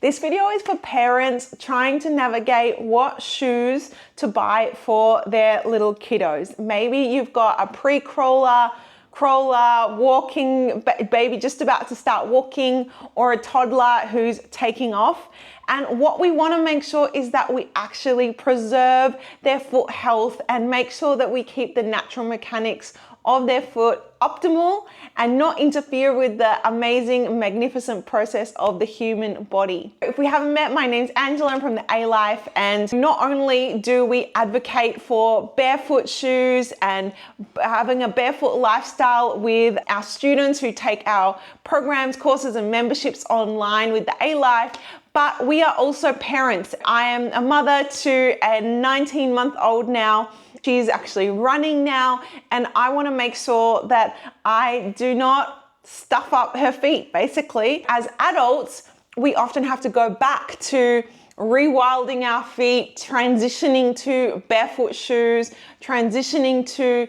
This video is for parents trying to navigate what shoes to buy for their little kiddos. Maybe you've got a pre-crawler, walking baby just about to start walking, or a toddler who's taking off. And what we want to make sure is that we actually preserve their foot health and make sure that we keep the natural mechanics of their foot optimal and not interfere with the amazing, magnificent process of the human body. If we haven't met, my name's Angela. I'm from the A-Life, and not only do we advocate for barefoot shoes and having a barefoot lifestyle with our students who take our programs, courses, and memberships online with the A-Life, but we are also parents. I am a mother to a 19-month-old now. She's actually running now, and I want to make sure that I do not stuff up her feet. Basically, as adults, we often have to go back to rewilding our feet, transitioning to barefoot shoes, transitioning to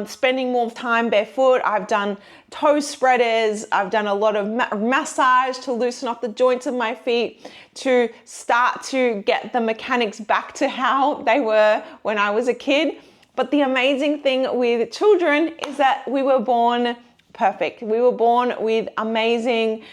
spending more time barefoot. I've done toe spreaders. I've done a lot of massage to loosen up the joints of my feet to start to get the mechanics back to how they were when I was a kid. But the amazing thing with children is that we were born perfect. We were born with amazing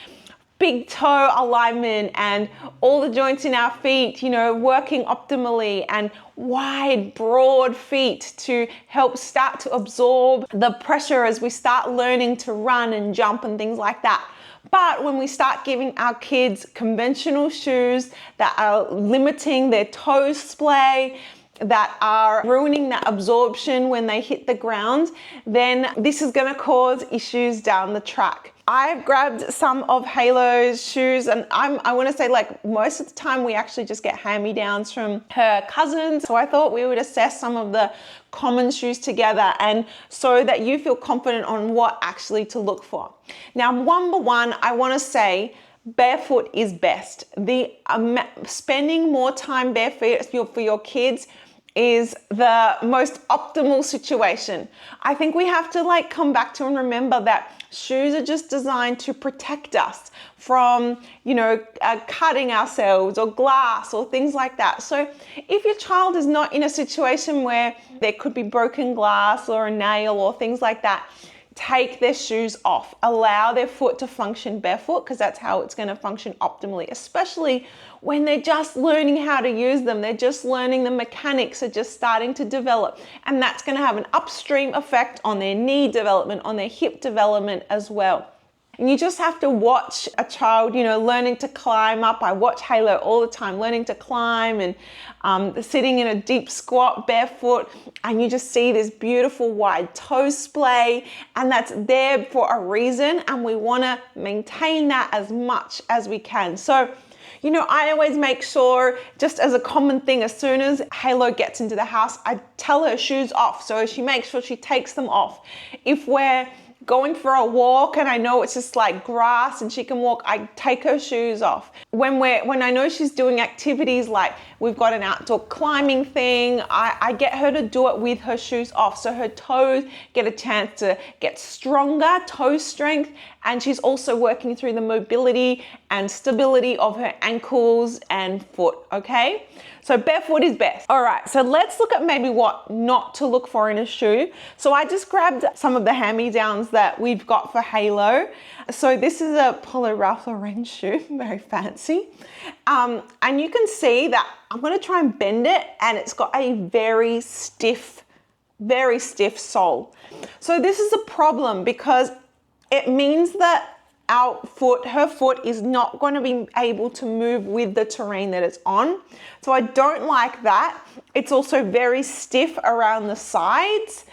big toe alignment and all the joints in our feet, working optimally, and wide, broad feet to help start to absorb the pressure as we start learning to run and jump and things like that. But when we start giving our kids conventional shoes that are limiting their toe splay, that are ruining that absorption when they hit the ground, then this is going to cause issues down the track. I've grabbed some of Halo's shoes, and I want to say, like, most of the time we actually just get hand-me-downs from her cousins. So I thought we would assess some of the common shoes together, and so that you feel confident on what actually to look for. Now, number one, I want to say barefoot is best. Spending more time barefoot for your kids is the most optimal situation. I think we have to come back to and remember that shoes are just designed to protect us from, cutting ourselves or glass or things like that. So if your child is not in a situation where there could be broken glass or a nail or things like that, take their shoes off. Allow their foot to function barefoot, because that's how it's going to function optimally, especially when they're just learning how to use them. They're just learning, the mechanics are just starting to develop, and that's going to have an upstream effect on their knee development, on their hip development as well. And you just have to watch a child, learning to climb up. I watch Halo all the time, learning to climb and sitting in a deep squat barefoot. And you just see this beautiful wide toe splay, and that's there for a reason. And we want to maintain that as much as we can. So, I always make sure, just as a common thing, as soon as Halo gets into the house, I tell her shoes off. So she makes sure she takes them off. If we're going for a walk and I know it's just like grass and she can walk, I take her shoes off. When I know she's doing activities like we've got an outdoor climbing thing, I get her to do it with her shoes off, so her toes get a chance to get stronger, toe strength, and she's also working through the mobility and stability of her ankles and foot, okay? So barefoot is best. All right, so let's look at maybe what not to look for in a shoe. So I just grabbed some of the hand-me-downs that we've got for Halo. So this is a Polo Ralph Lauren shoe, very fancy. And you can see that I'm gonna try and bend it, and it's got a very stiff sole. So this is a problem because it means that her foot is not going to be able to move with the terrain that it's on. So I don't like that. It's also very stiff around the sides.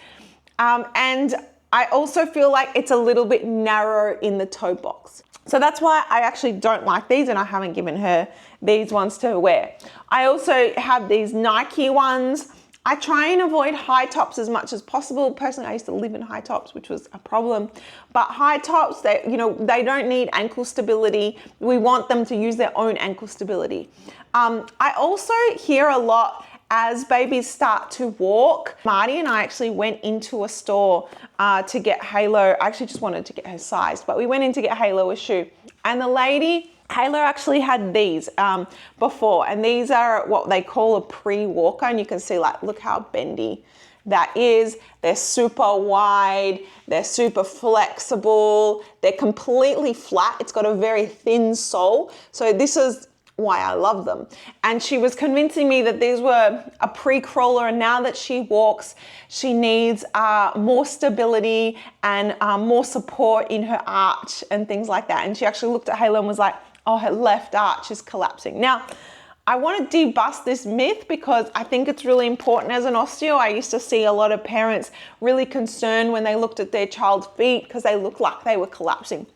And I also feel like it's a little bit narrow in the toe box. So that's why I actually don't like these, and I haven't given her these ones to wear. I also have these Nike ones. I try and avoid high tops as much as possible. Personally, I used to live in high tops, which was a problem. But high tops, they don't need ankle stability. We want them to use their own ankle stability. I also hear a lot as babies start to walk. Marty and I actually went into a store to get Halo. I actually just wanted to get her sized, but we went in to get Halo a shoe. And the lady Halo actually had these before, and these are what they call a pre-walker, and you can see, like, look how bendy that is. They're super wide, they're super flexible, they're completely flat. It's got a very thin sole, so this is why I love them. And she was convincing me that these were a pre-crawler, and now that she walks, she needs more stability and more support in her arch and things like that. And she actually looked at Halo and was like, oh, her left arch is collapsing. Now, I want to debust this myth because I think it's really important. As an osteo, I used to see a lot of parents really concerned when they looked at their child's feet because they looked like they were collapsing.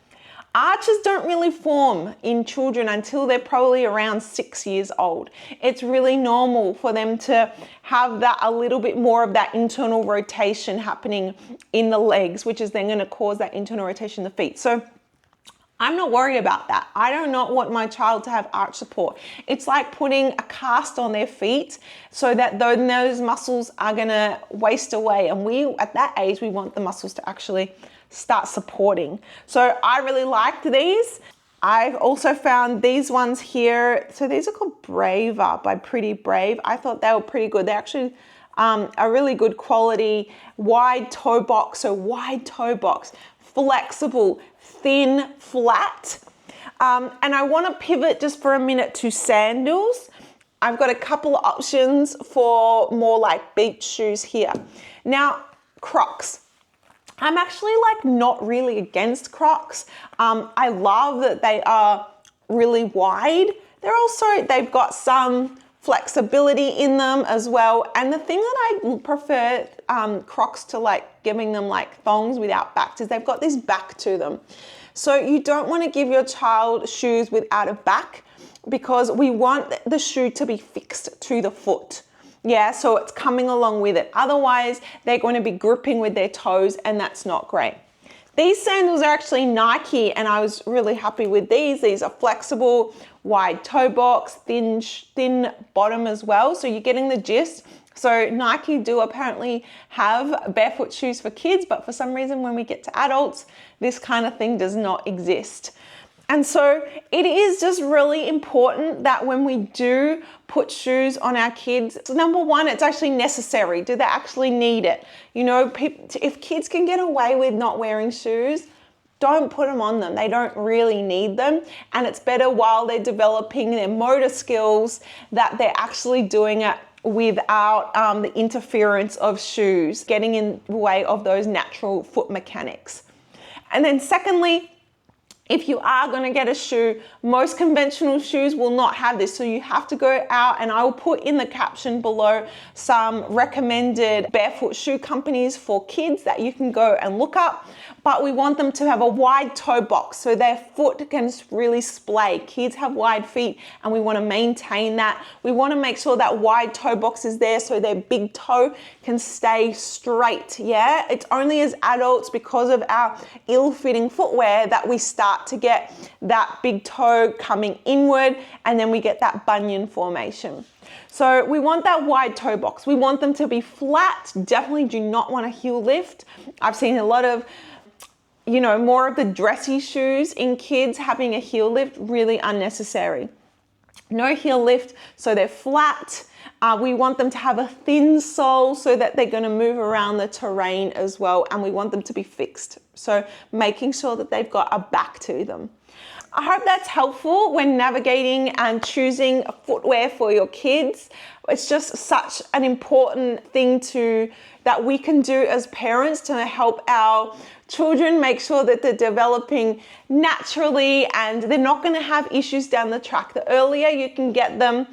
Arches don't really form in children until they're probably around 6 years old. It's really normal for them to have that a little bit more of that internal rotation happening in the legs, which is then going to cause that internal rotation in the feet. So I'm not worried about that. I do not want my child to have arch support. It's like putting a cast on their feet so that those muscles are gonna waste away. And at that age, we want the muscles to actually start supporting. So I really liked these. I've also found these ones here. So these are called Braver by Pretty Brave. I thought they were pretty good. They're actually a really good quality wide toe box. So wide toe box, flexible, thin, flat. And I want to pivot just for a minute to sandals. I've got a couple of options for more like beach shoes here. Now, Crocs. I'm actually like not really against Crocs. I love that they are really wide. They've got some flexibility in them as well. And the thing that I prefer Crocs to like giving them like thongs without backs is they've got this back to them. So you don't want to give your child shoes without a back because we want the shoe to be fixed to the foot. Yeah, so it's coming along with it. Otherwise, they're going to be gripping with their toes and that's not great. These sandals are actually Nike and I was really happy with these. These are flexible, wide toe box, thin bottom as well. So you're getting the gist. So Nike do apparently have barefoot shoes for kids, but for some reason when we get to adults, this kind of thing does not exist. And so it is just really important that when we do put shoes on our kids, number one, it's actually necessary. Do they actually need it? You know, if kids can get away with not wearing shoes, don't put them on them. They don't really need them. And it's better while they're developing their motor skills that they're actually doing it without the interference of shoes getting in the way of those natural foot mechanics. And then secondly, if you are going to get a shoe, most conventional shoes will not have this. So you have to go out, and I will put in the caption below some recommended barefoot shoe companies for kids that you can go and look up. But we want them to have a wide toe box so their foot can really splay. Kids have wide feet and we want to maintain that. We want to make sure that wide toe box is there so their big toe can stay straight. Yeah, it's only as adults, because of our ill-fitting footwear, that we start to get that big toe coming inward and then we get that bunion formation. So we want that wide toe box. We want them to be flat. Definitely do not want a heel lift. I've seen a lot of, you know, more of the dressy shoes in kids having a heel lift, really unnecessary. No heel lift, so they're flat. We want them to have a thin sole so that they're going to move around the terrain as well, and we want them to be fixed. So making sure that they've got a back to them. I hope that's helpful when navigating and choosing footwear for your kids. It's just such an important thing that we can do as parents to help our children make sure that they're developing naturally and they're not going to have issues down the track. The earlier you can get them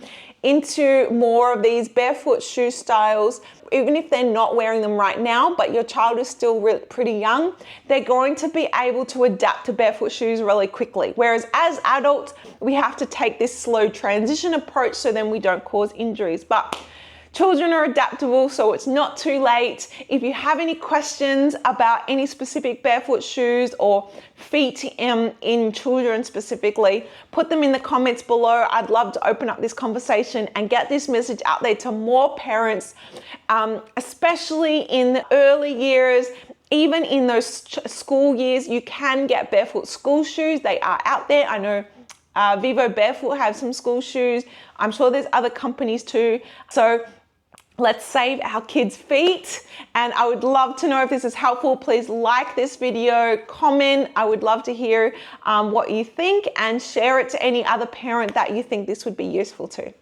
into more of these barefoot shoe styles, even if they're not wearing them right now, but your child is still pretty young, they're going to be able to adapt to barefoot shoes really quickly. Whereas as adults, we have to take this slow transition approach so then we don't cause injuries. But children are adaptable, so it's not too late. If you have any questions about any specific barefoot shoes or feet in children specifically, put them in the comments below. I'd love to open up this conversation and get this message out there to more parents, especially in the early years. Even in those school years, you can get barefoot school shoes. They are out there. I know Vivo Barefoot have some school shoes. I'm sure there's other companies too. So let's save our kids' feet. And I would love to know if this is helpful. Please like this video, comment. I would love to hear what you think, and share it to any other parent that you think this would be useful to.